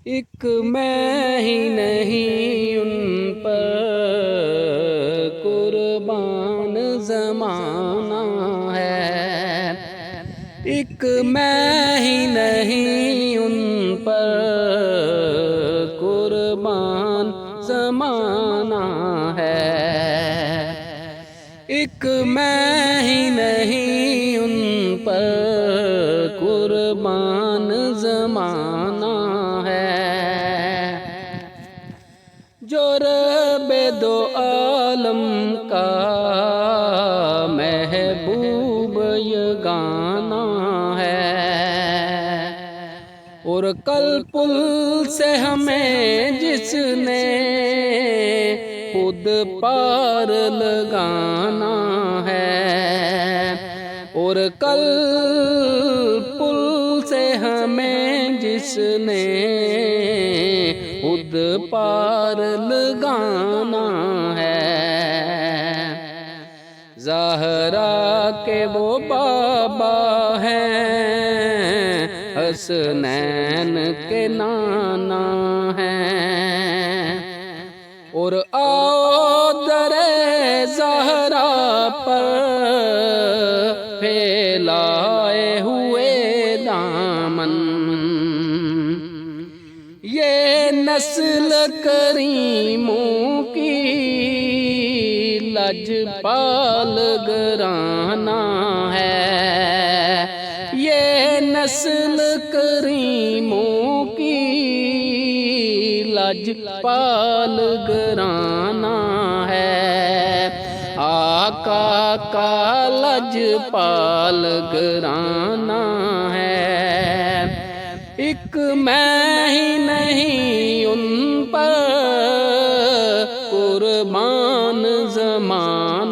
एक मैं ही नहीं उन पर कुर्बान ज़माना है। एक मैं ही नहीं उन पर कुर्बान ज़माना है। एक मैं ही नहीं उन पर कुर्बान ज़माना है। जो रब्बे दो आलम का महबूब यगाना है। और कल पुल से हमें जिसने खुद पार लगाना है। और कल पुल से हमें जिसने खुद पार लगाना है। ज़हरा के वो बाबा हैं, हसनैन के नाना हैं। और आओ दरे ज़हरा पर फैलाए हुए दामन, ये नस्ल करीमों की लजपाल घराना है। ये नस्ल करीमों की लजपाल घराना है। आका का लजपाल घराना है। एक मैं ही नहीं उन पर कुर्बान ज़माना